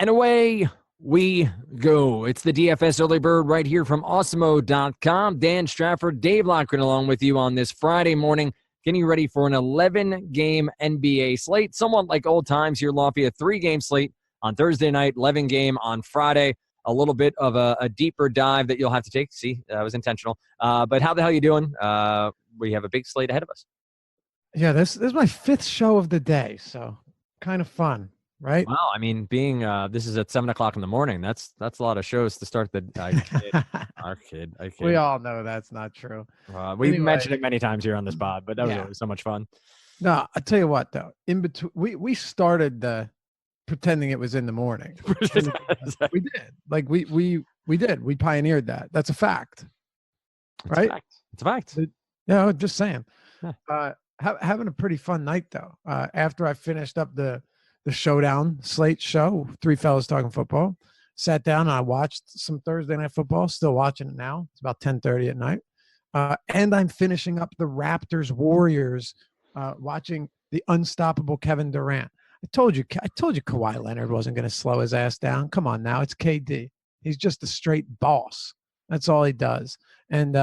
And away we go. It's the DFS Early Bird right here from Awesemo.com. Dan Strafford, Dave Lockren along with you on this Friday morning, getting ready for an 11-game NBA slate. Somewhat like old times here, Lofty, a 3-game slate on Thursday night, 11-game on Friday. A little bit of a deeper dive that you'll have to take. See, that was intentional. But how the hell are you doing? We have a big slate ahead of us. Yeah, this is my 5th show of the day, so kind of fun, right? Wow, I mean, being this is at 7 o'clock in the morning. That's a lot of shows to start the. I kid. We all know that's not true. We've mentioned it many times here on this pod, but that was always so much fun. No, I tell you what, though, in between, we started pretending it was in the morning. We did, like we did. We pioneered that. That's a fact, right? It's a fact. Yeah, just saying. Yeah. Having a pretty fun night though. After I finished up the Showdown slate show, Three Fellas Talking Football, sat down and I watched some Thursday Night Football. Still watching it now. It's about 10:30 at night, and I'm finishing up the Raptors Warriors, watching the unstoppable Kevin Durant. I told you Kawhi Leonard wasn't going to slow his ass down. Come on now, it's KD. He's just a straight boss. That's all he does. And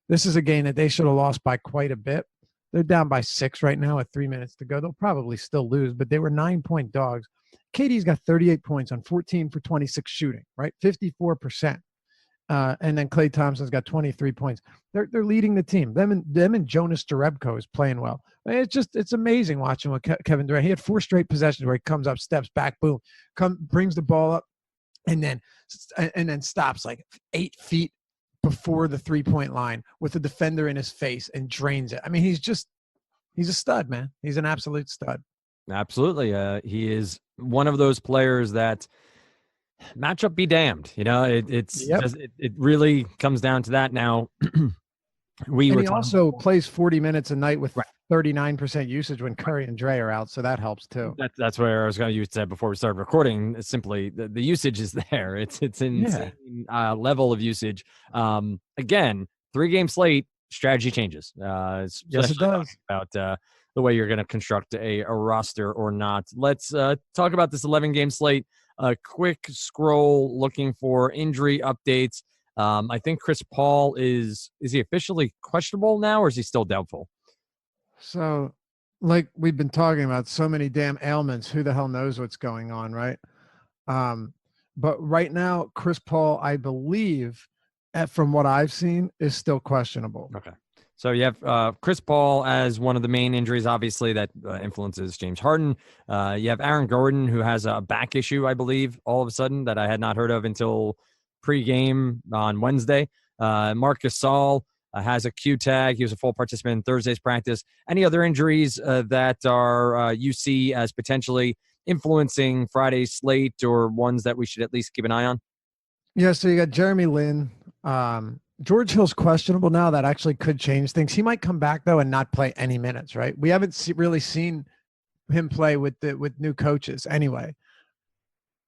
this is a game that they should have lost by quite a bit. They're down by 6 right now with 3 minutes to go. They'll probably still lose, but they were 9-point dogs. KD's got 38 points on 14 for 26 shooting, right? 54%. And then Klay Thompson's got 23 points. They're leading the team. Them and Jonas Jerebko is playing well. It's amazing watching what Kevin Durant. He had 4 straight possessions where he comes up, steps back, boom, brings the ball up, and then stops like 8 feet before the 3-point line with the defender in his face and drains it. I mean, he's a stud, man. He's an absolute stud. Absolutely. He is one of those players that matchup be damned. You know, it really comes down to that now. He also plays 40 minutes a night with 39% usage when Curry and Dre are out, so that helps too. That's where I was going to use that before we started recording. It's simply the usage is there. It's insane level of usage. Again, 3-game slate, strategy changes. Yes, it does. About the way you're going to construct a roster or not. Let's talk about this 11-game slate. A quick scroll looking for injury updates. I think Chris Paul is he officially questionable now, or is he still doubtful? So, like we've been talking about, so many damn ailments. Who the hell knows what's going on, right? But right now, Chris Paul, I believe, from what I've seen, is still questionable. Okay. So you have Chris Paul as one of the main injuries, obviously, that influences James Harden. You have Aaron Gordon, who has a back issue, I believe, all of a sudden, that I had not heard of until pre-game on Wednesday. Marc Gasol has a Q tag. He was a full participant in Thursday's practice. Any other injuries that are you see as potentially influencing Friday's slate, or ones that we should at least keep an eye on? Yeah, so you got Jeremy Lin. George Hill's questionable now. That actually could change things. He might come back, though, and not play any minutes, right? We haven't really seen him play with new coaches anyway.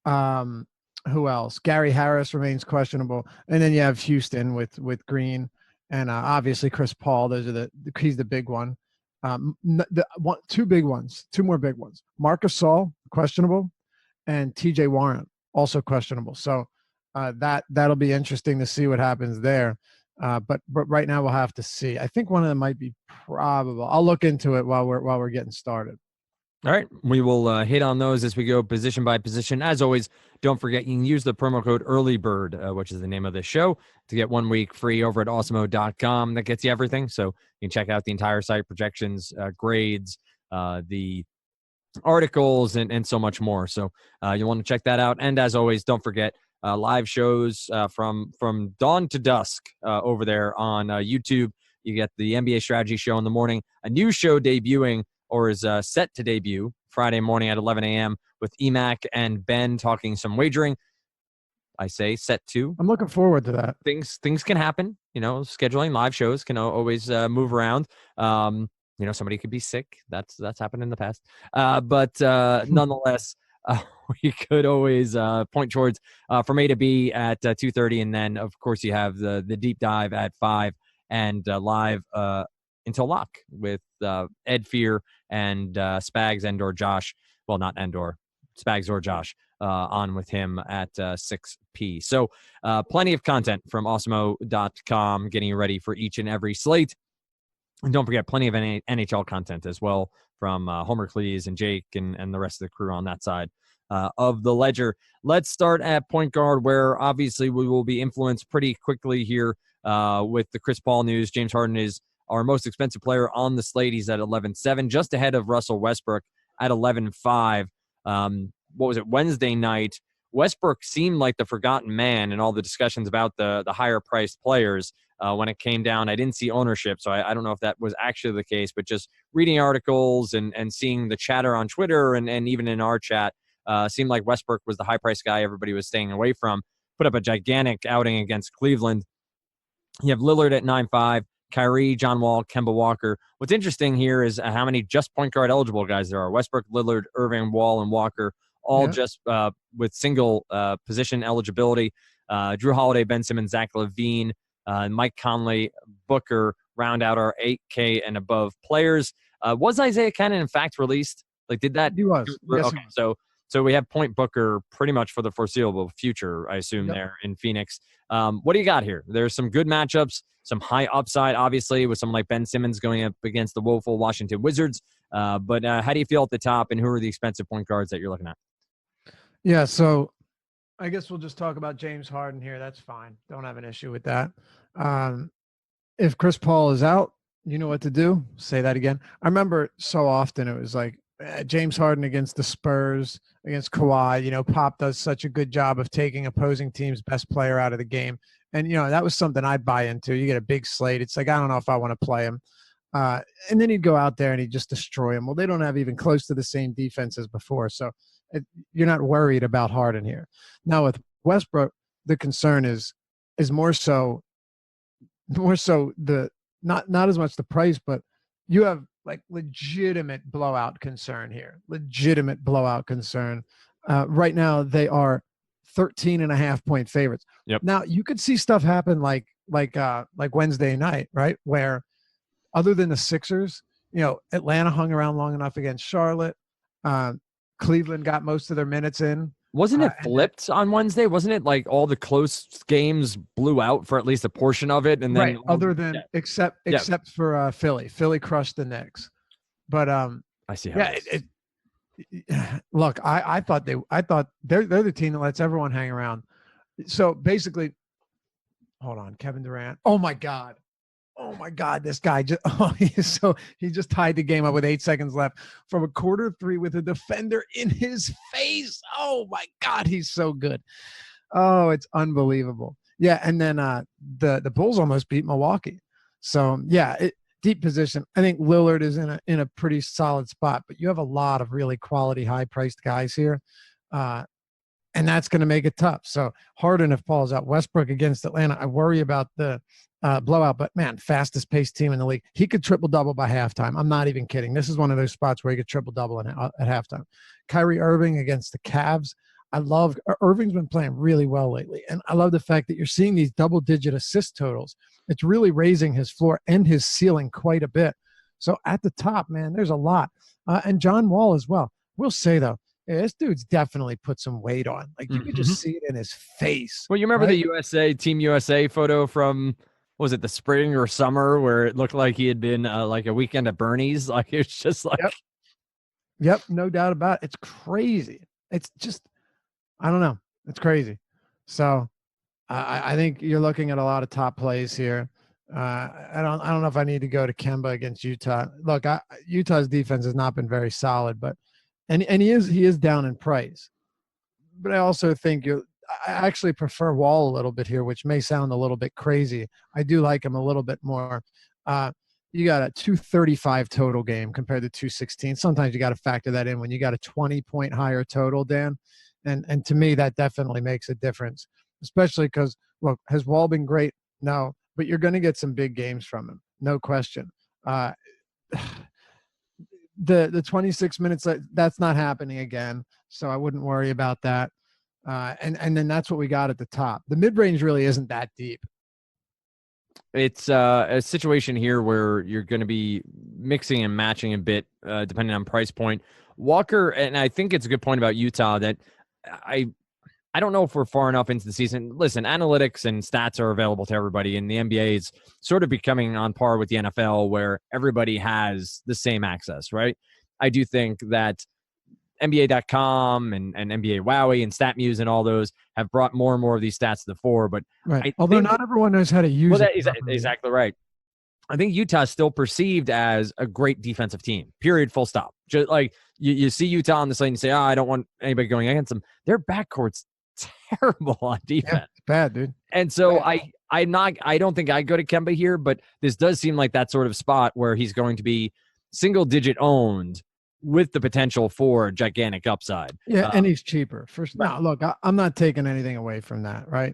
Who else? Gary Harris remains questionable. And then you have Houston with Green and obviously Chris Paul. Those are he's the big one. Two more big ones. Marc Gasol, questionable, and TJ Warren, also questionable. So that'll be interesting to see what happens there. But right now we'll have to see. I think one of them might be probable. I'll look into it while we're getting started. All right. We will hit on those as we go position by position. As always, don't forget you can use the promo code EARLYBIRD, which is the name of this show, to get 1 week free over at Awesemo.com. That gets you everything. So you can check out the entire site, projections, grades, the articles, and so much more. So you'll want to check that out. And as always, don't forget live shows from dawn to dusk over there on YouTube. You get the NBA Strategy Show in the morning, a new show debuting, or is set to debut Friday morning at 11 a.m. with Emac and Ben talking some wagering. I say set to. I'm looking forward to that. Things can happen. You know, scheduling live shows can always move around. You know, somebody could be sick. That's happened in the past. But nonetheless, we could always point towards from A to B at 2:30, and then of course you have the deep dive at 5 and live until lock with Ed Fear and Spags and or Josh. Well, not and or Spags or Josh on with him at 6p. So plenty of content from Awesemo.com getting you ready for each and every slate. And don't forget, plenty of NHL content as well from Homer Cleese and Jake and the rest of the crew on that side of the ledger. Let's start at point guard, where obviously we will be influenced pretty quickly here with the Chris Paul news. James Harden is our most expensive player on the slate. He's at 11.7, just ahead of Russell Westbrook at 11.5. What was it, Wednesday night? Westbrook seemed like the forgotten man in all the discussions about the higher-priced players. When it came down, I didn't see ownership, so I don't know if that was actually the case, but just reading articles and seeing the chatter on Twitter and even in our chat, seemed like Westbrook was the high-priced guy everybody was staying away from. Put up a gigantic outing against Cleveland. You have Lillard at 9.5, Kyrie, John Wall, Kemba Walker. What's interesting here is how many just point guard eligible guys there are. Westbrook, Lillard, Irving, Wall, and Walker, all just with single position eligibility. Drew Holiday, Ben Simmons, Zach LaVine, Mike Conley, Booker round out our 8K and above players. Was Isaiah Cannon in fact released? Like, did that? He was. Yes, okay, he was. So we have point Booker pretty much for the foreseeable future, I assume, there in Phoenix. What do you got here? There's some good matchups, some high upside, obviously, with someone like Ben Simmons going up against the woeful Washington Wizards. But how do you feel at the top, and who are the expensive point guards that you're looking at? Yeah, so I guess we'll just talk about James Harden here. That's fine. Don't have an issue with that. If Chris Paul is out, you know what to do. Say that again. I remember so often it was like James Harden against the Spurs, against Kawhi. You know, Pop does such a good job of taking opposing teams' best player out of the game. And, you know, that was something I'd buy into. You get a big slate. It's like, I don't know if I want to play him. And then he'd go out there and he'd just destroy him. Well, they don't have even close to the same defense as before. So you're not worried about Harden here. Now with Westbrook, the concern is more so the not as much the price, but you have like legitimate blowout concern here. Legitimate blowout concern. Right now they are 13.5 point favorites. Yep. Now you could see stuff happen like Wednesday night, right? Where other than the Sixers, you know, Atlanta hung around long enough against Charlotte. Cleveland got most of their minutes in. Wasn't it flipped on Wednesday? Wasn't it like all the close games blew out for at least a portion of it? And then except for Philly. Philly crushed the Knicks. But I see how look, I thought they're the team that lets everyone hang around. So basically, hold on, Kevin Durant. Oh my God, this guy he just tied the game up with 8 seconds left from a quarter three with a defender in his face. Oh my God, he's so good. Oh, it's unbelievable. Yeah, and then the Bulls almost beat Milwaukee. So yeah, deep position. I think Lillard is in a pretty solid spot, but you have a lot of really quality, high-priced guys here, and that's going to make it tough. So Harden, if Paul's out, Westbrook against Atlanta, I worry about the blowout, but man, fastest paced team in the league. He could triple double by halftime. I'm not even kidding. This is one of those spots where he could triple double at halftime. Kyrie Irving against the Cavs. Irving's been playing really well lately. And I love the fact that you're seeing these double digit assist totals. It's really raising his floor and his ceiling quite a bit. So at the top, man, there's a lot. And John Wall as well. We'll say though, this dude's definitely put some weight on. Like you could just see it in his face. Well, you remember the Team USA photo from, was it the spring or summer, where it looked like he had been like a weekend at Bernie's? Like it's just like, yep, no doubt about it. It's crazy. It's just, I don't know. It's crazy. So I think you're looking at a lot of top plays here. I don't know if I need to go to Kemba against Utah. Look, Utah's defense has not been very solid, but and he is down in price. But I also think I actually prefer Wall a little bit here, which may sound a little bit crazy. I do like him a little bit more. You got a 235 total game compared to 216. Sometimes you got to factor that in when you got a 20-point higher total, Dan. And to me, that definitely makes a difference, especially because, look, has Wall been great? No, but you're going to get some big games from him. No question. The 26 minutes, that's not happening again. So I wouldn't worry about that. And then that's what we got at the top. The mid-range really isn't that deep. It's a situation here where you're going to be mixing and matching a bit depending on price point. Walker, and I think it's a good point about Utah that I don't know if we're far enough into the season. Listen, analytics and stats are available to everybody, and the NBA is sort of becoming on par with the NFL where everybody has the same access, right? I do think that NBA.com and NBA Wowie and StatMuse and all those have brought more and more of these stats to the fore. But right. Although not everyone knows how to use it. That is exactly right. I think Utah is still perceived as a great defensive team, period, full stop. Just like you see Utah on the slate and you say, I don't want anybody going against them. Their backcourt's terrible on defense. Yeah, it's bad, dude. And so I don't think I go to Kemba here, but this does seem like that sort of spot where he's going to be single digit owned with the potential for gigantic upside. Yeah, and he's cheaper. Now, look, I'm not taking anything away from that, right?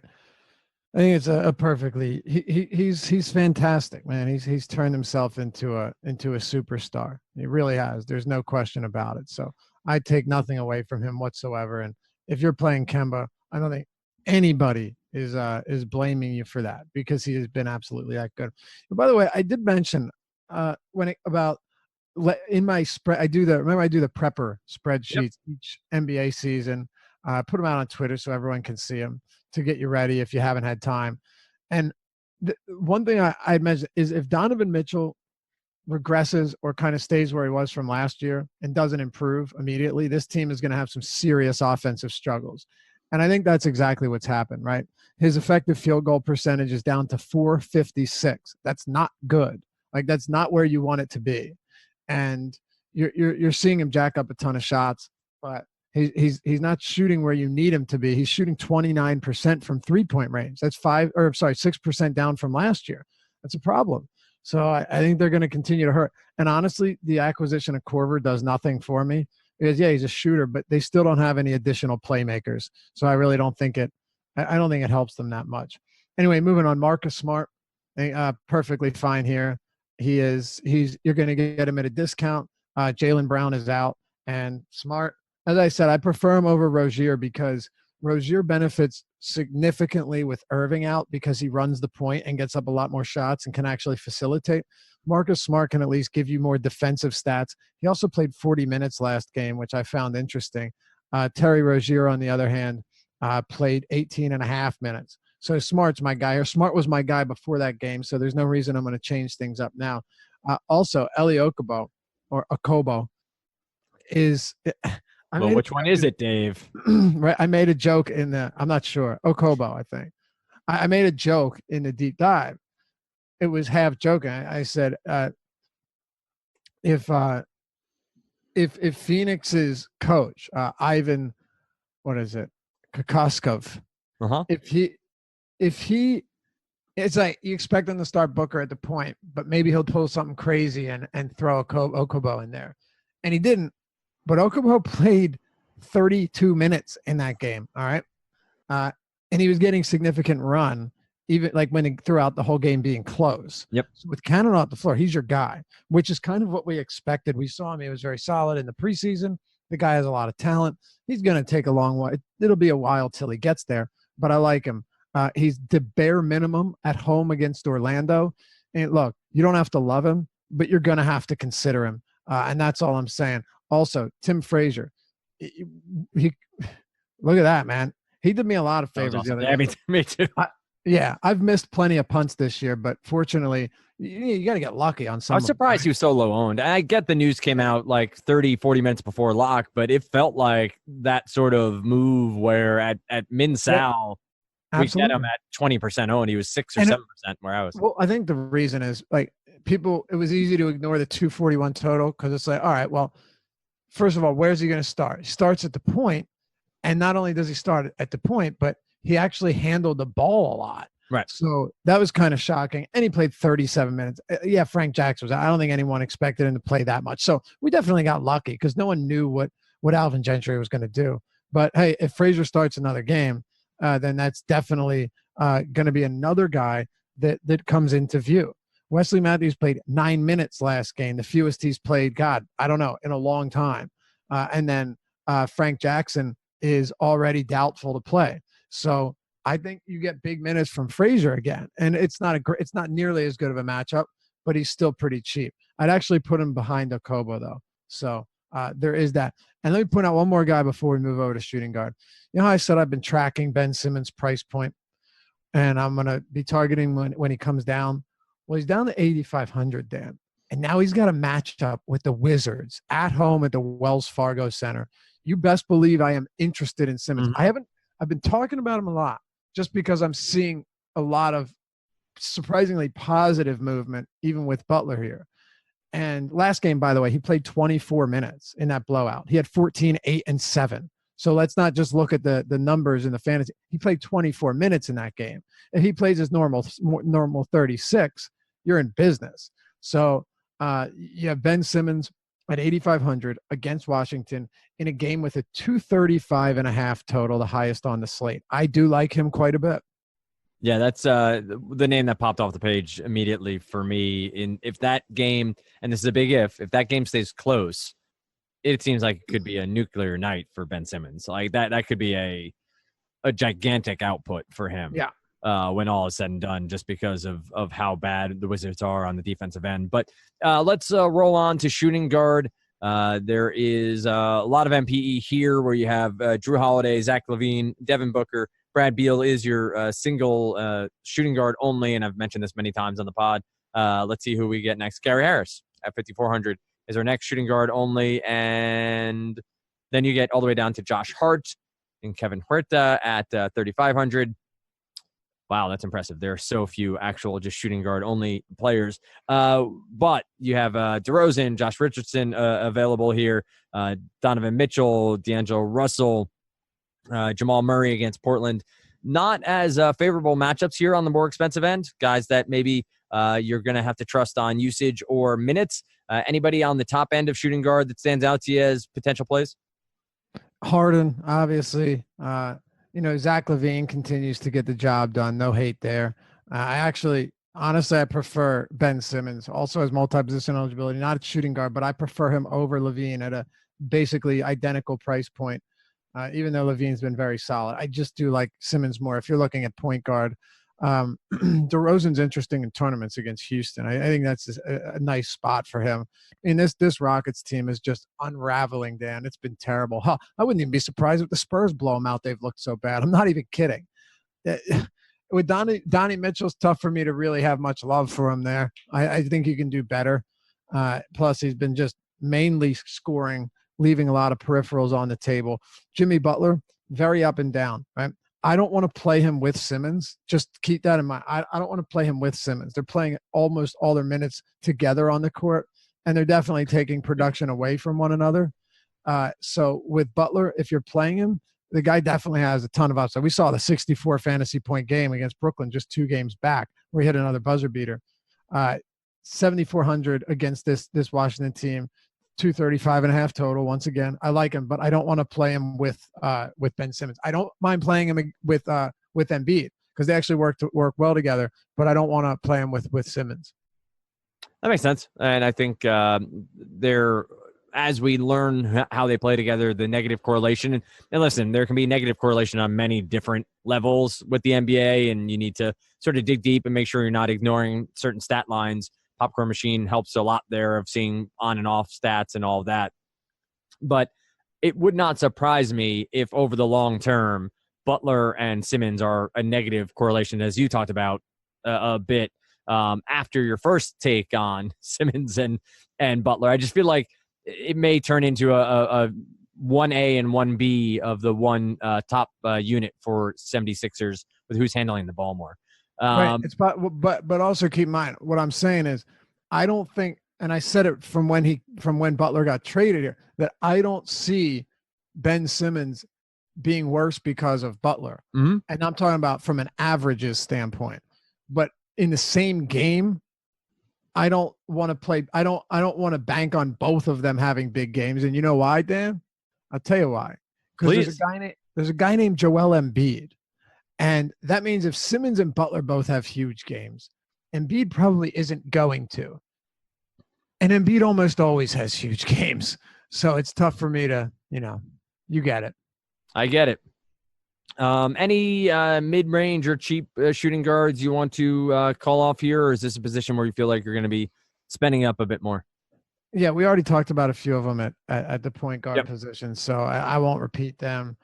I think it's a perfectly he's fantastic, man. He's turned himself into a superstar. He really has. There's no question about it. So I take nothing away from him whatsoever. And if you're playing Kemba, I don't think anybody is blaming you for that because he has been absolutely that good. But by the way, I did mention in my spread, I do the prepper spreadsheets each NBA season. Put them out on Twitter so everyone can see them to get you ready if you haven't had time. And one thing I'd mention is if Donovan Mitchell regresses or kind of stays where he was from last year and doesn't improve immediately, this team is going to have some serious offensive struggles. And I think that's exactly what's happened, right? His effective field goal percentage is down to .456. That's not good. Like, that's not where you want it to be. And you're seeing him jack up a ton of shots, but he's not shooting where you need him to be. He's shooting 29% from 3-point range. That's 6% down from last year. That's a problem. So I think they're going to continue to hurt. And honestly, the acquisition of Korver does nothing for me because he's a shooter, but they still don't have any additional playmakers. So I really don't think it helps them that much. Anyway, moving on. Marcus Smart, perfectly fine here. You're going to get him at a discount. Jaylen Brown is out, and Smart, as I said, I prefer him over Rozier because Rozier benefits significantly with Irving out because he runs the point and gets up a lot more shots and can actually facilitate. Marcus Smart can at least give you more defensive stats. He also played 40 minutes last game, which I found interesting. Terry Rozier, on the other hand, played 18 and a half minutes. So Smart's my guy, or Smart was my guy before that game, so there's no reason I'm going to change things up now. Also, Eli Okobo, or Okobo, is which one is it, Dave? Right, I made a joke I'm not sure. Okobo, I think. I made a joke in the deep dive. It was half joking. I said, if Phoenix's coach, Ivan, what is it, Kokoskov, if he, it's like you expect him to start Booker at the point, but maybe he'll pull something crazy and throw Okobo in there, and he didn't. But Okobo played 32 minutes in that game, all right? And he was getting significant run, even like throughout the whole game being close. Yep. So with Cannon off the floor, he's your guy, which is kind of what we expected. We saw him. He was very solid in the preseason. The guy has a lot of talent. He's going to take a long while. It'll be a while till he gets there, but I like him. He's the bare minimum at home against Orlando. And look, you don't have to love him, but you're going to have to consider him. And that's all I'm saying. Also, Tim Frazier, he look at that, man. He did me a lot of favors the other day. Me too. I've missed plenty of punts this year, but fortunately, you got to get lucky on some. I was surprised he was so low owned. I get the news came out like 30, 40 minutes before lock, but it felt like that sort of move where at Min Sal, we get him at 20% owned. He was 6 or 7% where I was. Well, I think the reason is like it was easy to ignore the 241 total because it's like, all right, well, first of all, where's he going to start? He starts at the point, and not only does he start at the point, but he actually handled the ball a lot. Right. So that was kind of shocking. And he played 37 minutes. Yeah, Frank Jackson was out. I don't think anyone expected him to play that much. So we definitely got lucky because no one knew what Alvin Gentry was going to do. But, hey, if Frazier starts another game, then that's definitely going to be another guy that comes into view. Wesley Matthews played 9 minutes last game, the fewest he's played, I don't know, in a long time. And then Frank Jackson is already doubtful to play. So I think you get big minutes from Frazier again. And it's not nearly as good of a matchup, but he's still pretty cheap. I'd actually put him behind Okobo, though. So there is that. And let me point out one more guy before we move over to shooting guard. You know how I said I've been tracking Ben Simmons' price point, and I'm going to be targeting when he comes down? Well, he's down to 8,500, Dan. And now he's got a matchup with the Wizards at home at the Wells Fargo Center. You best believe I am interested in Simmons. Mm-hmm. I've been talking about him a lot just because I'm seeing a lot of surprisingly positive movement, even with Butler here. And last game, by the way, he played 24 minutes in that blowout. He had 14, 8, and 7. So let's not just look at the numbers in the fantasy. He played 24 minutes in that game. If he plays his normal 36, you're in business. So you have Ben Simmons at 8,500 against Washington in a game with a 235.5 total, the highest on the slate. I do like him quite a bit. Yeah, that's the name that popped off the page immediately for me. If that game, and this is a big if that game stays close, it seems like it could be a nuclear night for Ben Simmons. Like that could be a gigantic output for him. Yeah. When all is said and done, just because of how bad the Wizards are on the defensive end. But let's roll on to shooting guard. There is a lot of MPE here where you have Drew Holiday, Zach LaVine, Devin Booker. Brad Beal is your single shooting guard only, and I've mentioned this many times on the pod. Let's see who we get next. Gary Harris at 5,400 is our next shooting guard only, and then you get all the way down to Josh Hart and Kevin Huerta at 3,500. Wow, that's impressive. There are so few actual just shooting guard only players. But you have DeRozan, Josh Richardson available here, Donovan Mitchell, D'Angelo Russell, Jamal Murray against Portland. Not as favorable matchups here on the more expensive end. Guys that maybe you're going to have to trust on usage or minutes. Anybody on the top end of shooting guard that stands out to you as potential plays? Harden, obviously. Zach LaVine continues to get the job done. No hate there. Honestly, I prefer Ben Simmons. Also has multi-position eligibility, not at shooting guard, but I prefer him over LaVine at a basically identical price point. Even though LaVine's been very solid, I just do like Simmons more. If you're looking at point guard, DeRozan's interesting in tournaments against Houston. I think that's a nice spot for him. And this Rockets team is just unraveling, Dan. It's been terrible. I wouldn't even be surprised if the Spurs blow them out. They've looked so bad. I'm not even kidding. With Donnie Mitchell, it's tough for me to really have much love for him there. I think he can do better. Plus, he's been just mainly scoring, leaving a lot of peripherals on the table. Jimmy Butler, very up and down, right? I don't want to play him with Simmons. Just keep that in mind. I don't want to play him with Simmons. They're playing almost all their minutes together on the court, and they're definitely taking production away from one another. So with Butler, if you're playing him, the guy definitely has a ton of upside. We saw the 64 fantasy point game against Brooklyn just 2 games back where he hit another buzzer beater. 7,400 against this Washington team. 235.5 total. Once again, I like him, but I don't want to play him with Ben Simmons. I don't mind playing him with Embiid because they actually work well together, but I don't want to play him with Simmons. That makes sense. And I think as we learn how they play together, the negative correlation, and listen, there can be negative correlation on many different levels with the NBA, and you need to sort of dig deep and make sure you're not ignoring certain stat lines. Popcorn Machine helps a lot there of seeing on and off stats and all of that. But it would not surprise me if over the long term, Butler and Simmons are a negative correlation, as you talked about a bit after your first take on Simmons and Butler. I just feel like it may turn into a 1A and 1B of the one top unit for 76ers with who's handling the ball more. Right. But also keep in mind what I'm saying is I don't think, and I said it from when Butler got traded here, that I don't see Ben Simmons being worse because of Butler. Mm-hmm. And I'm talking about from an averages standpoint. But in the same game, I don't want to play. I don't want to bank on both of them having big games. And you know why, Dan? I'll tell you why. Because there's a guy named Joel Embiid. And that means if Simmons and Butler both have huge games, Embiid probably isn't going to. And Embiid almost always has huge games. So it's tough for me to, you get it. I get it. Any mid-range or cheap shooting guards you want to call off here, or is this a position where you feel like you're going to be spending up a bit more? Yeah, we already talked about a few of them at the point guard Yep. position, so I won't repeat them.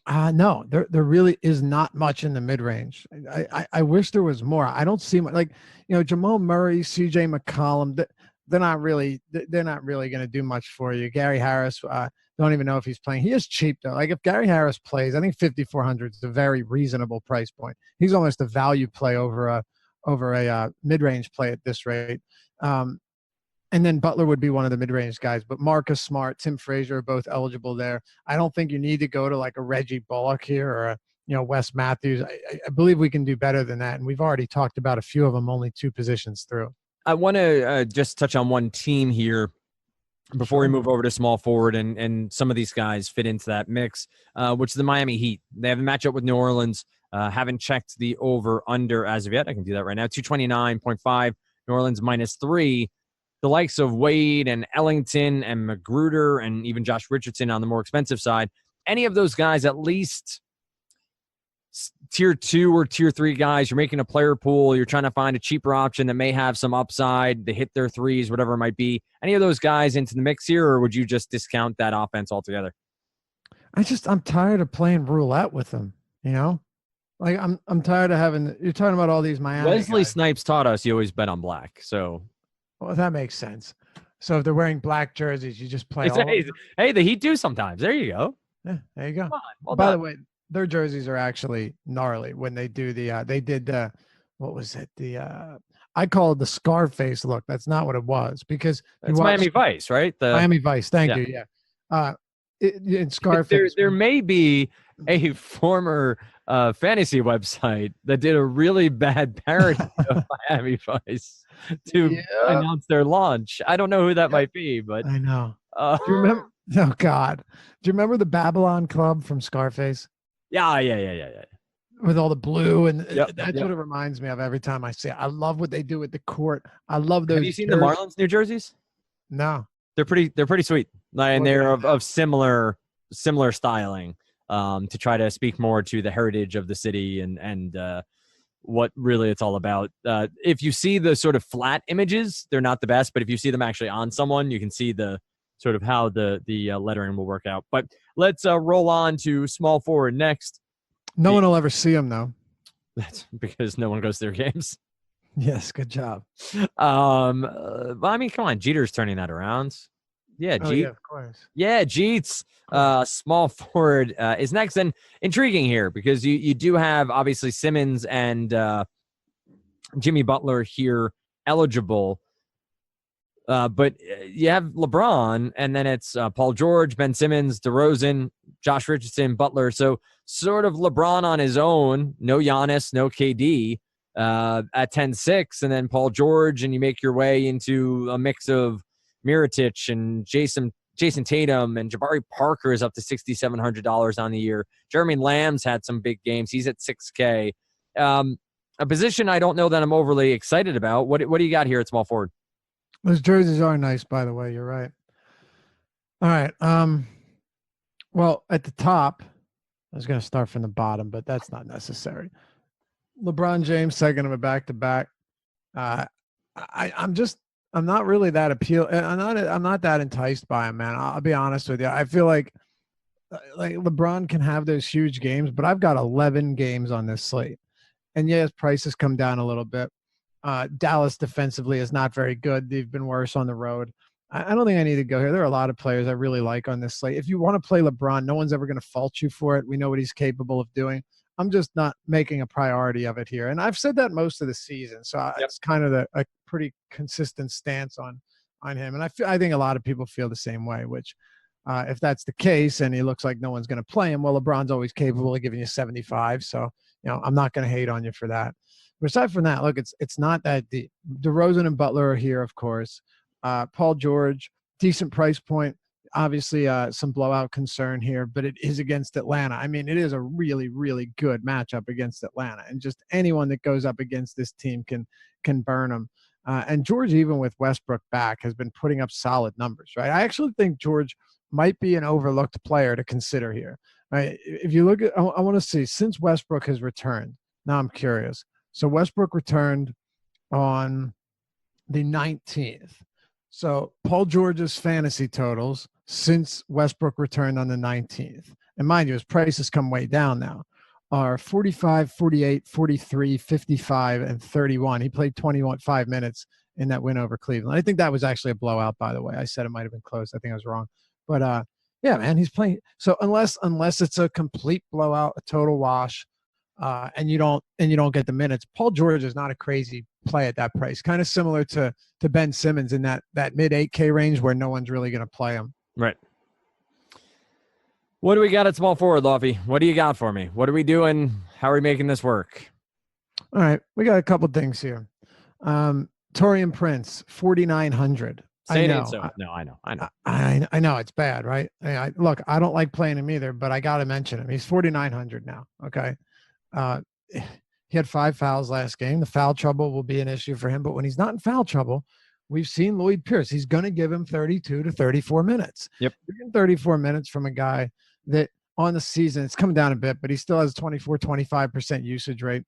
No, there really is not much in the mid range. I wish there was more. I don't see much, like, Jamal Murray, C.J. McCollum. They're not really going to do much for you. Gary Harris, don't even know if he's playing. He is cheap though. Like if Gary Harris plays, I think 5,400 is a very reasonable price point. He's almost a value play over a mid range play at this rate. And then Butler would be one of the mid-range guys, but Marcus Smart, Tim Frazier are both eligible there. I don't think you need to go to like a Reggie Bullock here or Wes Matthews. I believe we can do better than that, and we've already talked about a few of them, only 2 positions through. I want to just touch on one team here before we move over to small forward, and some of these guys fit into that mix, which is the Miami Heat. They have a matchup with New Orleans. Haven't checked the over-under as of yet. I can do that right now. 229.5, New Orleans -3. The likes of Wade and Ellington and Magruder and even Josh Richardson on the more expensive side, any of those guys, at least tier 2 or tier 3 guys, you're making a player pool, you're trying to find a cheaper option that may have some upside, they hit their threes, whatever it might be. Any of those guys into the mix here, or would you just discount that offense altogether? I'm tired of playing roulette with them, Like I'm tired of having, you're talking about all these Miami Wesley guys. Snipes taught us you always bet on black, so. Well, that makes sense. So if they're wearing black jerseys, you just play all Hey, the Heat do sometimes. There you go. Yeah, there you go. Well By done. the way, their jerseys are actually gnarly when they do they did what was it? I call it the Scarface look. That's not what it was, because it's Miami Vice, right? Miami Vice. Thank you. Yeah. In Scarface. There may be a former fantasy website that did a really bad parody of Miami Vice to announce their launch. I don't know who that might be, but I know. Do you remember? Oh God, do you remember the Babylon Club from Scarface? Yeah. With all the blue, and that's what it reminds me of every time I see it. I love what they do with the court. I love those. Have you seen the Marlins New Jerseys? No. They're pretty sweet, and they're of similar styling, to try to speak more to the heritage of the city and what really it's all about. If you see the sort of flat images, they're not the best, but if you see them actually on someone, you can see the sort of how the lettering will work out. But let's roll on to small forward next. No one will ever see them though. That's because no one goes to their games. Yes, good job. I mean, come on, Jeter's turning that around. Yeah, yeah, of course. Yeah, Jeets. Small forward is next, and intriguing here because you do have obviously Simmons and Jimmy Butler here eligible, but you have LeBron, and then it's Paul George, Ben Simmons, DeRozan, Josh Richardson, Butler. So sort of LeBron on his own, no Giannis, no KD. At 10-6, and then Paul George, and you make your way into a mix of Mirotic and Jason Tatum, and Jabari Parker is up to $6,700 on the year. Jeremy Lamb's had some big games. He's at $6K. A position I don't know that I'm overly excited about. What do you got here at small forward? Those jerseys are nice, by the way. You're right. All right. Well, at the top, I was going to start from the bottom, but that's not necessary. LeBron James, second of a back-to-back. I'm not really that I'm not that enticed by him, man. I'll be honest with you. I feel like LeBron can have those huge games, but I've got 11 games on this slate. And yes, prices come down a little bit. Dallas defensively is not very good. They've been worse on the road. I don't think I need to go here. There are a lot of players I really like on this slate. If you want to play LeBron, no one's ever going to fault you for it. We know what he's capable of doing. I'm just not making a priority of it here. And I've said that most of the season. So it's kind of a pretty consistent stance on him. And I think a lot of people feel the same way, which if that's the case and he looks like no one's going to play him, well, LeBron's always capable of giving you 75. So, I'm not going to hate on you for that. But aside from that, look, it's not that deep. DeRozan and Butler are here, of course. Paul George, decent price point. Obviously, some blowout concern here, but it is against Atlanta. I mean, it is a really, really good matchup against Atlanta, and just anyone that goes up against this team can burn them. And George, even with Westbrook back, has been putting up solid numbers, right? I actually think George might be an overlooked player to consider here. Right? If you look at, I want to see, since Westbrook has returned, now I'm curious. So Westbrook returned on the 19th. So Paul George's fantasy totals since Westbrook returned on the 19th, and mind you, his price has come way down now, are 45, 48, 43, 55, and 31. He played 5 minutes in that win over Cleveland. I think that was actually a blowout, by the way. I said it might have been close. I think I was wrong. But yeah, man, he's playing. So unless it's a complete blowout, a total wash, and you don't get the minutes, Paul George is not a crazy play at that price. Kind of similar to Ben Simmons in that mid 8K range where no one's really going to play him. Right. What do we got at small forward, Lofty? What do you got for me? What are we doing? How are we making this work? All right, we got a couple things here. Taurean Prince, 4,900. Say I it know. ain't so. No, I know. I know it's bad, right? Look, I don't like playing him either, but I got to mention him. He's 4,900 now. Okay. He had 5 fouls last game. The foul trouble will be an issue for him, but when he's not in foul trouble, we've seen Lloyd Pierce. He's going to give him 32 to 34 minutes. Yep. You're getting 34 minutes from a guy that on the season, it's come down a bit, but he still has 25% usage rate.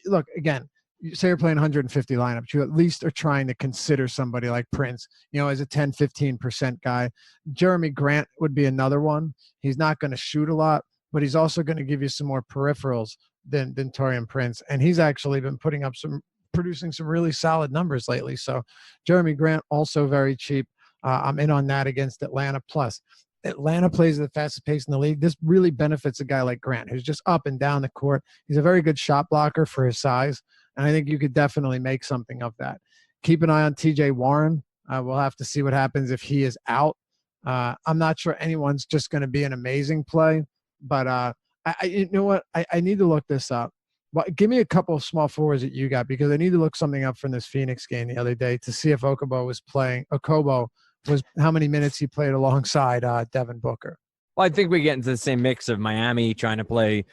Look, again, you say you're playing 150 lineups, you at least are trying to consider somebody like Prince, as a 10, 15% guy. Jeremy Grant would be another one. He's not going to shoot a lot, but he's also going to give you some more peripherals than Taurean Prince. And he's actually been producing some really solid numbers lately. So Jeremy Grant, also very cheap. I'm in on that against Atlanta. Plus, Atlanta plays at the fastest pace in the league. This really benefits a guy like Grant, who's just up and down the court. He's a very good shot blocker for his size, and I think you could definitely make something of that. Keep an eye on TJ Warren. We'll have to see what happens if he is out. I'm not sure anyone's just going to be an amazing play, but you know what? I need to look this up. Well, give me a couple of small forwards that you got, because I need to look something up from this Phoenix game the other day to see if Okobo was how many minutes he played alongside Devin Booker. Well, I think we get into the same mix of Miami trying to play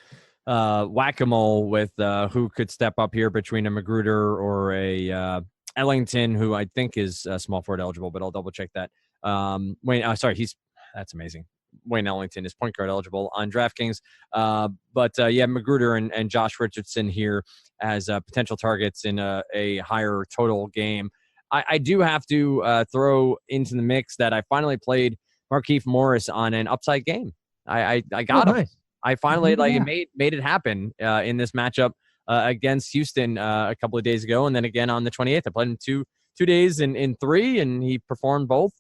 whack-a-mole with who could step up here between a Magruder or a Ellington, who I think is small forward eligible, but I'll double check that. That's amazing. Wayne Ellington is point guard eligible on DraftKings. But Magruder and Josh Richardson here as potential targets in a higher total game. I do have to throw into the mix that I finally played Markieff Morris on an upside game. I got him. Nice. I finally made it happen in this matchup against Houston a couple of days ago, and then again on the 28th. I played him two days in 3, and he performed both.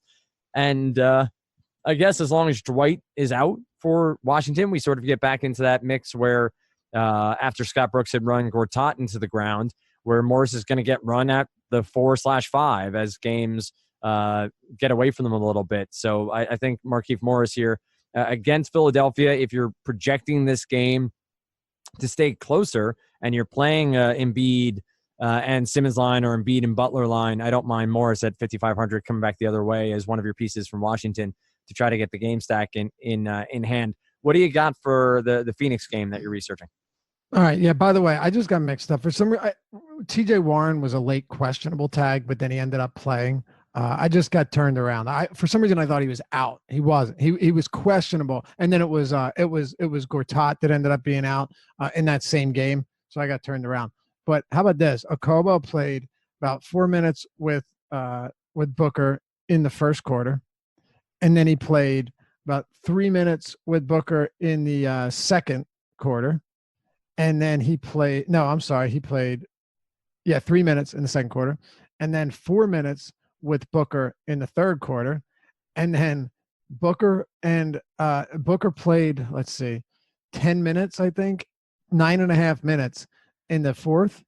And I guess as long as Dwight is out for Washington, we sort of get back into that mix where after Scott Brooks had run Gortat into the ground, where Morris is going to get run at the 4/5 as games get away from them a little bit. So I think Markieff Morris here against Philadelphia, if you're projecting this game to stay closer and you're playing Embiid and Simmons line or Embiid and Butler line, I don't mind Morris at 5,500 coming back the other way as one of your pieces from Washington to try to get the game stack in hand. What do you got for the Phoenix game that you're researching? All right. Yeah. By the way, I just got mixed up. For some reason, TJ Warren was a late questionable tag, but then he ended up playing. I just got turned around. For some reason I thought he was out. He wasn't. He was questionable, and then it was Gortat that ended up being out in that same game. So I got turned around. But how about this? Okobo played about 4 minutes with Booker in the first quarter, and then he played about 3 minutes with Booker in the second quarter. And then he played 3 minutes in the second quarter, and then 4 minutes with Booker in the third quarter. And then Booker played, 10 minutes, I think, 9.5 minutes in the fourth.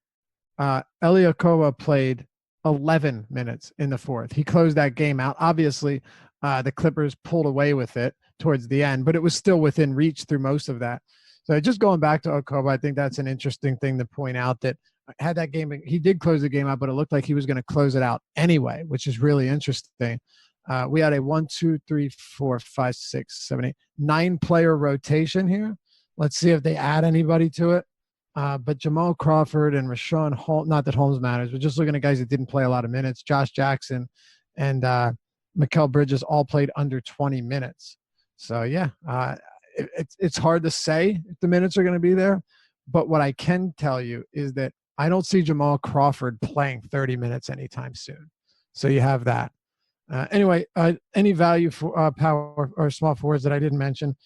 Eliakoba played 11 minutes in the fourth. He closed that game out. Obviously, the Clippers pulled away with it towards the end, but it was still within reach through most of that. So just going back to Okobo, I think that's an interesting thing to point out, that had that game, he did close the game out, but it looked like he was going to close it out anyway, which is really interesting. We had a 9-player rotation here. Let's see if they add anybody to it. But Jamal Crawford and Rashawn Holmes, not that Holmes matters, but just looking at guys that didn't play a lot of minutes, Josh Jackson and Mikal Bridges all played under 20 minutes. So, yeah, it's hard to say if the minutes are going to be there. But what I can tell you is that I don't see Jamal Crawford playing 30 minutes anytime soon. So you have that. Anyway, any value for power or small forwards that I didn't mention?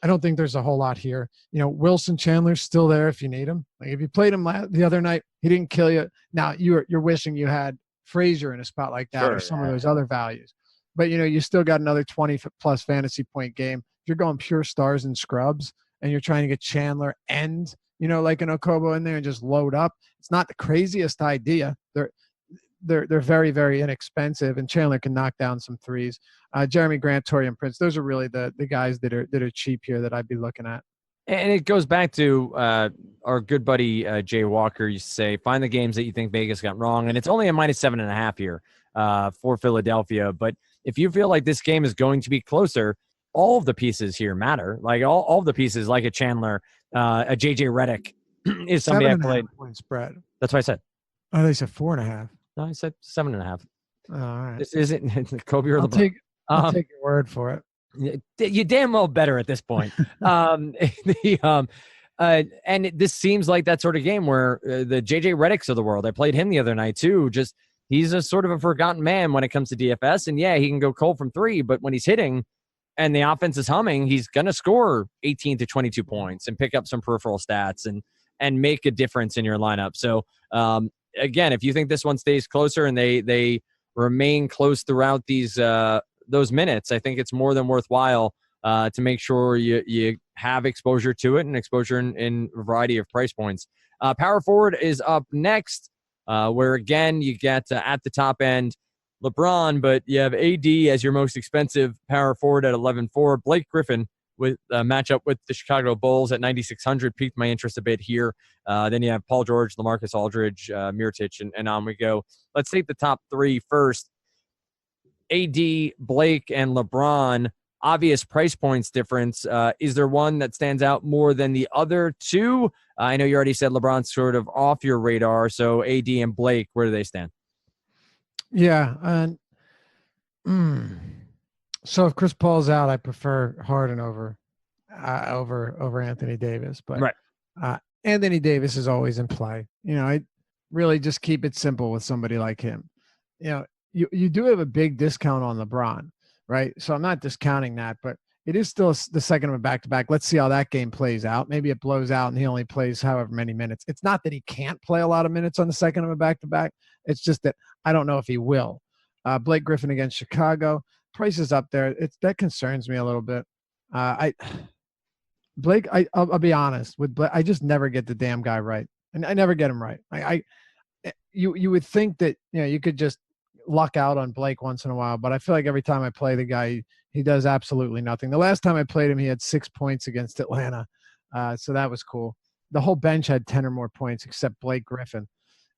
I don't think there's a whole lot here. Wilson Chandler's still there if you need him. Like if you played him the other night, he didn't kill you. Now you're wishing you had Frazier in a spot like that, or some of those other values. But you still got another 20+ fantasy point game. If you're going pure stars and scrubs, and you're trying to get Chandler and like an Okobo in there and just load up, it's not the craziest idea. They're very, very inexpensive, and Chandler can knock down some threes. Jeremy Grant, Taurean Prince, those are really the guys that are cheap here that I'd be looking at. And it goes back to our good buddy Jay Walker used to say, find the games that you think Vegas got wrong. And it's only a -7.5 here for Philadelphia. But if you feel like this game is going to be closer, all of the pieces here matter. Like all of the pieces, like a Chandler, a JJ Redick is somebody I played. 7.5 point spread. That's what I said. Oh, they said 4.5. No, I said 7.5. All right. This isn't Kobe or I'll LeBron. I'll take your word for it. You damn well better at this point. And this seems like that sort of game where the JJ Redicks of the world, I played him the other night too. Just he's a sort of a forgotten man when it comes to DFS. And yeah, he can go cold from three, but when he's hitting and the offense is humming, he's going to score 18 to 22 points and pick up some peripheral stats and make a difference in your lineup. So again, if you think this one stays closer and they remain close throughout those minutes, I think it's more than worthwhile to make sure you have exposure to it and exposure in a variety of price points. Power forward is up next, where again you get at the top end LeBron, but you have AD as your most expensive power forward at 11.4. Blake Griffin with a matchup with the Chicago Bulls at 9,600 piqued my interest a bit here. Then you have Paul George, LaMarcus Aldridge, Mirotic, and on we go. Let's take the top three first. AD, Blake, and LeBron, obvious price points difference. Is there one that stands out more than the other two? I know you already said LeBron's sort of off your radar, so AD and Blake, where do they stand? Yeah. So if Chris Paul's out, I prefer Harden over Anthony Davis. But right. Anthony Davis is always in play. I really just keep it simple with somebody like him. You do have a big discount on LeBron, right? So I'm not discounting that, but it is still the second of a back-to-back. Let's see how that game plays out. Maybe it blows out and he only plays however many minutes. It's not that he can't play a lot of minutes on the second of a back-to-back. It's just that I don't know if he will. Blake Griffin against Chicago. Price is up there. That concerns me a little bit. I'll be honest with Blake. I just never get the damn guy right, and I never get him right. You would think that you could just luck out on Blake once in a while, but I feel like every time I play the guy, he does absolutely nothing. The last time I played him, he had 6 points against Atlanta, so that was cool. The whole bench had 10 or more points except Blake Griffin.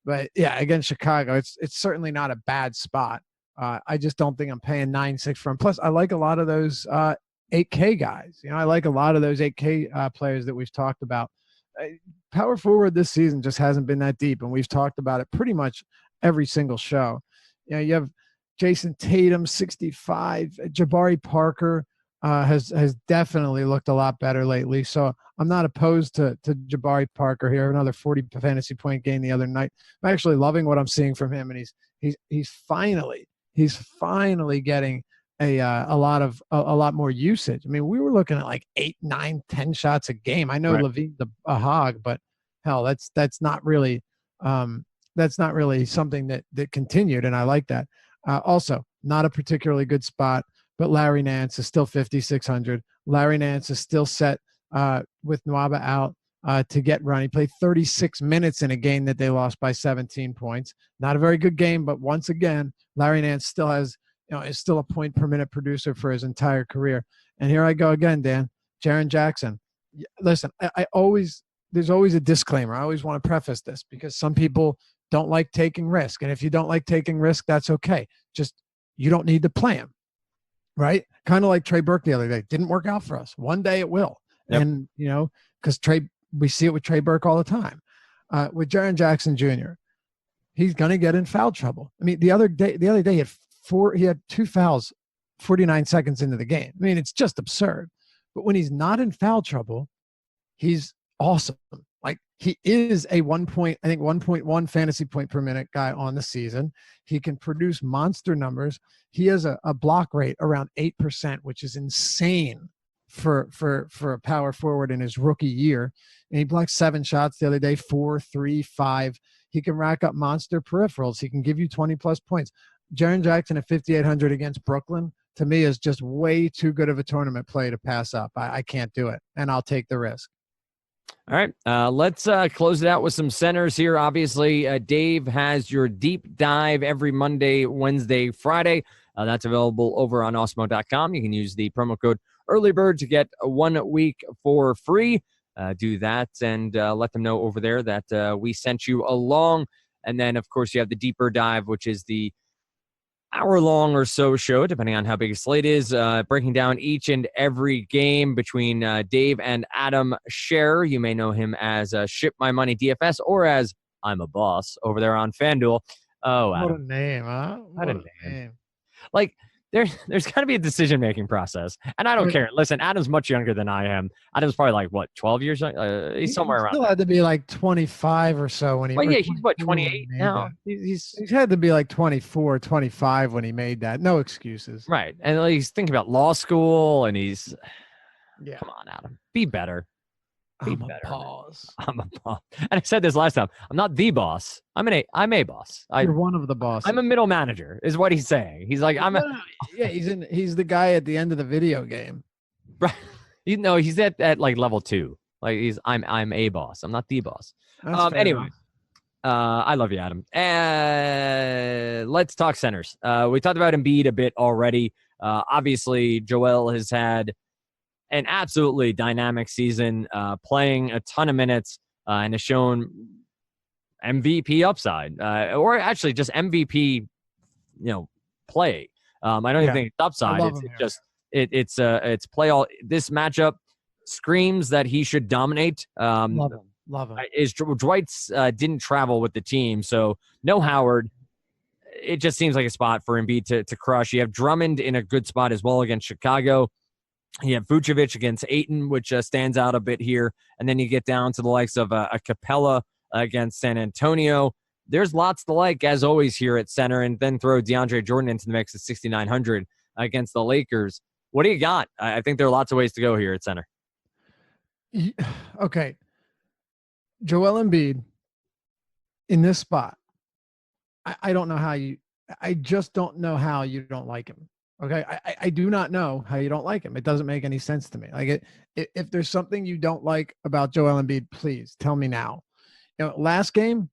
But yeah, against Chicago, it's certainly not a bad spot. I just don't think I'm paying 9.6 for him. Plus, I like a lot of those 8K guys. I like a lot of those 8K players that we've talked about. Power forward this season just hasn't been that deep, and we've talked about it pretty much every single show. You have Jason Tatum, 65. Jabari Parker has definitely looked a lot better lately. So I'm not opposed to Jabari Parker here. Another 40 fantasy point game the other night. I'm actually loving what I'm seeing from him, and he's finally getting a lot more usage. I mean, we were looking at like 8, 9, 10 shots a game. I know Levine's a hog, but hell, that's not really something that continued, and I like that. Also, not a particularly good spot, but Larry Nance is still 5,600. Larry Nance is still set with Nwaba out to get run. He played 36 minutes in a game that they lost by 17 points. Not a very good game, but once again, Larry Nance still has, is still a point per minute producer for his entire career. And here I go again, Dan. Jaren Jackson. Listen, there's always a disclaimer. I always want to preface this because some people don't like taking risk. And if you don't like taking risk, that's okay. Just, you don't need to play him, right? Kind of like Trey Burke the other day. Didn't work out for us. One day it will. Yep. And, because we see it with Trey Burke all the time. With Jaren Jackson Jr., he's going to get in foul trouble. I mean, the other day he had 2 fouls 49 seconds into the game. I mean, it's just absurd. But when he's not in foul trouble, he's awesome. Like, He is a 1.1 fantasy point per minute guy on the season. He can produce monster numbers. He has a block rate around 8%, which is insane for a power forward in his rookie year. And he blocked 7 shots the other day, 4, 3, 5. He can rack up monster peripherals. He can give you 20 plus points. Jaren Jackson at 5,800 against Brooklyn, to me, is just way too good of a tournament play to pass up. I can't do it, and I'll take the risk. All right, let's close it out with some centers here. Obviously, Dave has your deep dive every Monday, Wednesday, Friday. That's available over on Osmo.com. You can use the promo code EARLYBIRD to get 1 week for free. Do that and let them know over there that we sent you along. And then, of course, you have the deeper dive, which is the hour-long or so show, depending on how big a slate is, breaking down each and every game between Dave and Adam Scherer. You may know him as Ship My Money DFS or as I'm a Boss over there on FanDuel. Oh, Adam. What a name, huh? What a name. Like, there's got to be a decision-making process, and I don't care. Listen, Adam's much younger than I am. Adam's probably like, what, 12 years? He's somewhere around. He still had to be like 25 or so when he. Well, yeah, he's what, 28 now. He's had to be like 24, 25 when he made that. No excuses. Right, and he's thinking about law school, and he's. Yeah. Come on, Adam, be better. I'm a boss. I'm a boss. And I said this last time. I'm not the boss. I'm a boss. You're one of the bosses. I'm a middle manager, is what he's saying. He's like, yeah, he's the guy at the end of the video game. Right. He's at like level 2. Like I'm a boss. I'm not the boss. Anyway. I love you, Adam. Let's talk centers. We talked about Embiid a bit already. Obviously, Joel has had an absolutely dynamic season, playing a ton of minutes, and has shown MVP upside, or actually just MVP, play. I don't even think it's upside. It's play all. This matchup screams that he should dominate. Love him. Dwight's didn't travel with the team, so no Howard. It just seems like a spot for Embiid to crush. You have Drummond in a good spot as well against Chicago. You have Vucevic against Ayton, which stands out a bit here. And then you get down to the likes of a Capella against San Antonio. There's lots to like, as always, here at center. And then throw DeAndre Jordan into the mix at 6,900 against the Lakers. What do you got? I think there are lots of ways to go here at center. Okay. Joel Embiid in this spot. I don't know how I just don't know how you don't like him. Okay, I do not know how you don't like him. It doesn't make any sense to me. Like, if there's something you don't like about Joel Embiid, please tell me now. Last game,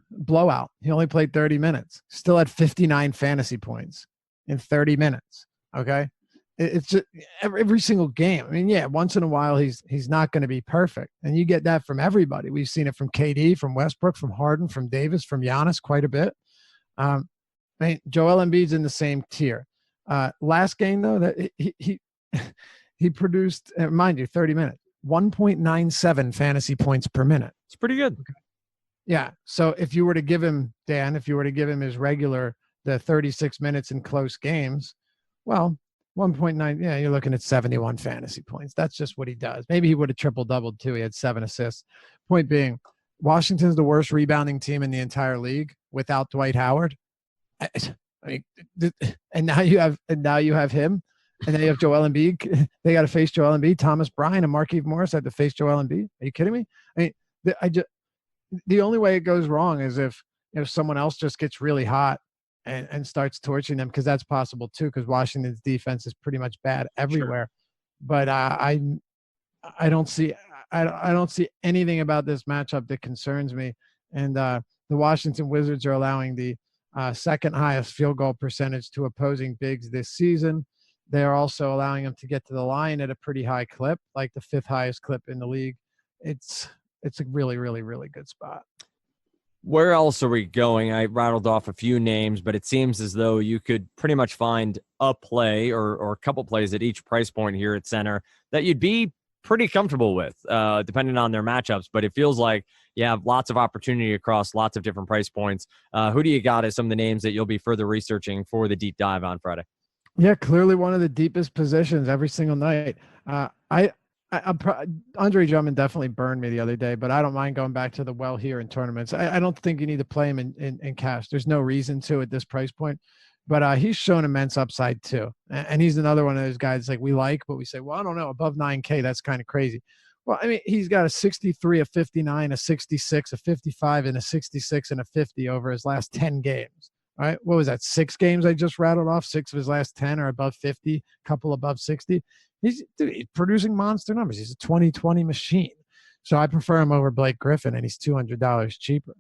blowout. He only played 30 minutes. Still had 59 fantasy points in 30 minutes. Okay, it's just every single game. I mean, yeah, once in a while he's not going to be perfect, and you get that from everybody. We've seen it from KD, from Westbrook, from Harden, from Davis, from Giannis quite a bit. I mean, Joel Embiid's in the same tier. Last game though, that he produced, mind you, 30 minutes, 1.97 fantasy points per minute. It's pretty good. Okay. Yeah. So if you were to give him, Dan, his regular, the 36 minutes in close games, well, 1.9, yeah, you're looking at 71 fantasy points. That's just what he does. Maybe he would have triple doubled too. He had 7 assists. Point being, Washington's the worst rebounding team in the entire league without Dwight Howard. I mean, and now you have him, and then you have Joel Embiid. They got to face Joel Embiid. Thomas Bryant and Markieff Morris had to face Joel Embiid. Are you kidding me? I mean, the only way it goes wrong is if someone else just gets really hot and starts torching them, because that's possible too. Because Washington's defense is pretty much bad everywhere. Sure. But I don't see anything about this matchup that concerns me. And the Washington Wizards are allowing the second highest field goal percentage to opposing bigs this season. They're also allowing them to get to the line at a pretty high clip, like the 5th highest clip in the league. It's a really, really, really good spot. Where else are we going? I rattled off a few names, but it seems as though you could pretty much find a play or a couple plays at each price point here at center that you'd be pretty comfortable with, depending on their matchups. But it feels like you have lots of opportunity across lots of different price points. Who do you got as some of the names that you'll be further researching for the deep dive on Friday? Yeah, clearly one of the deepest positions every single night. Andre Drummond definitely burned me the other day, but I don't mind going back to the well here in tournaments. I don't think you need to play him in cash. There's no reason to at this price point, but he's shown immense upside too. And he's another one of those guys like we like, but we say, well, I don't know, above 9K, that's kind of crazy. Well, I mean, he's got a 63, a 59, a 66, a 55, and a 66 and a 50 over his last 10 games. All right. What was that? 6 games I just rattled off. 6 of his last 10 are above 50, couple above 60. He's producing monster numbers. He's a 2020 machine. So I prefer him over Blake Griffin, and he's $200 cheaper.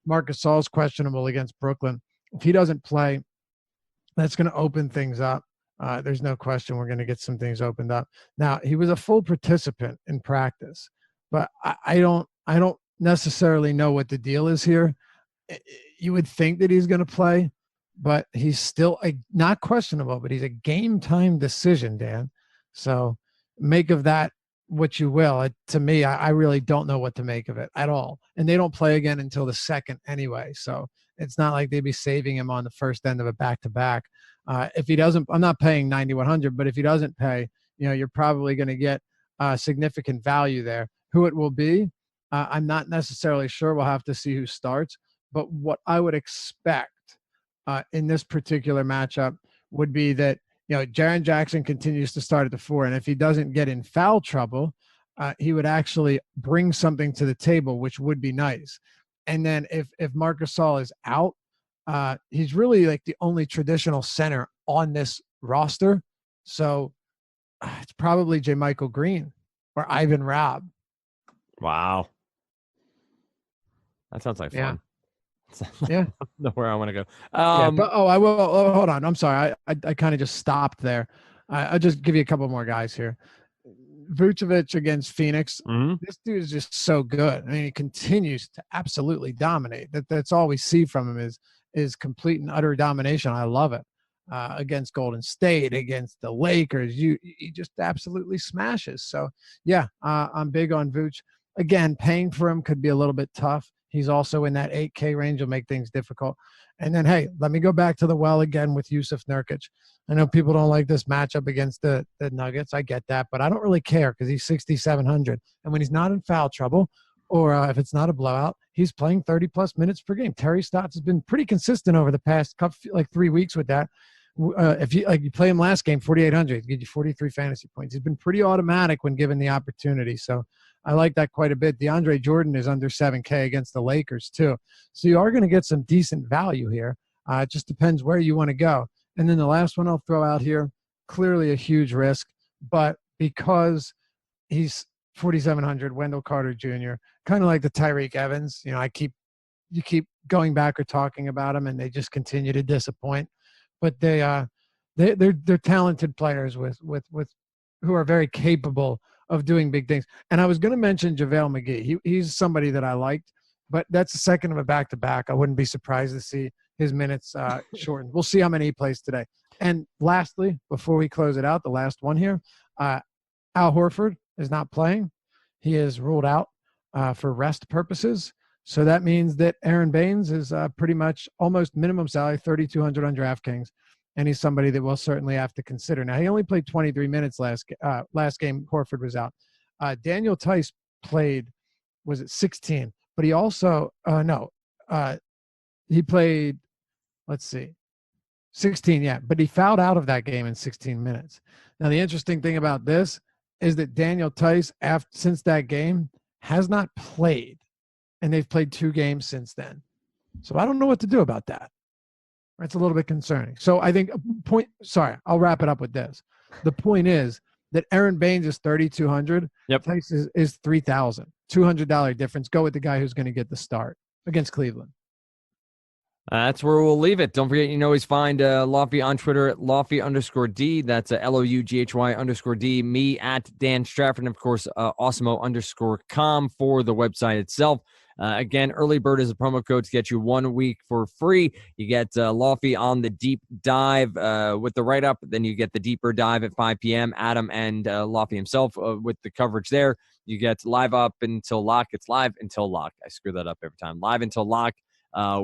Marc Gasol's questionable against Brooklyn. If he doesn't play, that's going to open things up. There's no question we're going to get some things opened up. Now, he was a full participant in practice, but I don't necessarily know what the deal is here. You would think that he's going to play, but he's still not questionable, but he's a game time decision, Dan. So make of that what you will. To me, I really don't know what to make of it at all. And they don't play again until the 2nd anyway. So it's not like they'd be saving him on the first end of a back-to-back. If he doesn't, I'm not paying 9,100, but if he doesn't pay, you're probably going to get significant value there. Who it will be, I'm not necessarily sure. We'll have to see who starts. But what I would expect in this particular matchup would be that, Jaren Jackson continues to start at the 4. And if he doesn't get in foul trouble, he would actually bring something to the table, which would be nice. And then if Marc Gasol is out, he's really like the only traditional center on this roster. So it's probably JaMychal Green or Ivan Rabb. Wow. That sounds like fun. Yeah. Where I want to go. But I will. Oh, hold on. I'm sorry. I kind of just stopped there. I'll just give you a couple more guys here. Vucevic against Phoenix. Mm-hmm. This dude is just so good. I mean, he continues to absolutely dominate. That's all we see from him is complete and utter domination. I love it. Against Golden State, against the Lakers, he just absolutely smashes. So yeah, I'm big on Vooch. Again, paying for him could be a little bit tough. He's also in that 8K range. Will make things difficult. And then, hey, let me go back to the well again with Yusuf Nurkic. I know people don't like this matchup against the Nuggets. I get that, but I don't really care because he's 6,700. And when he's not in foul trouble or if it's not a blowout, he's playing 30-plus minutes per game. Terry Stotts has been pretty consistent over the past 3 weeks with that. If you play him last game, 4,800, he gives you 43 fantasy points. He's been pretty automatic when given the opportunity. So I like that quite a bit. DeAndre Jordan is under 7K against the Lakers too. So you are going to get some decent value here. It just depends where you want to go. And then the last one I'll throw out here, clearly a huge risk, but because he's 4,700, Wendell Carter Jr., kind of like the Tyreek Evans. You keep going back or talking about him, and they just continue to disappoint. But they're talented players with who are very capable of doing big things. And I was going to mention JaVale McGee. He's somebody that I liked, but that's the second of a back-to-back. I wouldn't be surprised to see his minutes shortened. We'll see how many he plays today. And lastly, before we close it out, the last one here, Al Horford is not playing. He is ruled out for rest purposes. So that means that Aaron Baines is pretty much almost minimum salary, 3,200 on DraftKings. And he's somebody that we'll certainly have to consider. He only played 23 minutes last game. Horford was out. Daniel Tice played, was it 16? But he also, he played, 16, yeah. But he fouled out of that game in 16 minutes. Now, the interesting thing about this is that Daniel Tice, since that game, has not played. And they've played 2 games since then. So I don't know what to do about that. It's a little bit concerning. So I think I'll wrap it up with this. The point is that Aaron Baines is 3,200. Yep. Tice is 3,000. $200 difference. Go with the guy who's going to get the start against Cleveland. That's where we'll leave it. Don't forget, you can always find Lofty on Twitter at Lofty_D. That's LOUGHY_D. Me at Dan Stratford. And, of course, Awesemo_com for the website itself. Again, early bird is a promo code to get you 1 week for free. You get Lofty on the deep dive with the write-up. Then you get the deeper dive at 5 p.m. Adam and Lofty himself with the coverage there. You get live up until lock. It's live until lock. I screw that up every time. Live until lock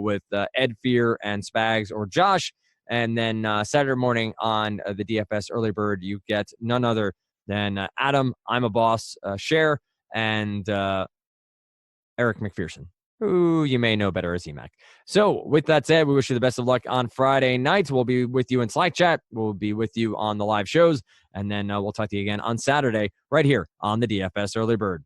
with Ed Fear and Spags or Josh. And then Saturday morning on the DFS early bird, you get none other Then Adam, I'm a Boss, Cher, and Eric McPherson, who you may know better as EMAC. So with that said, we wish you the best of luck on Friday nights. We'll be with you in Slack chat. We'll be with you on the live shows. And then we'll talk to you again on Saturday right here on the DFS Early Bird.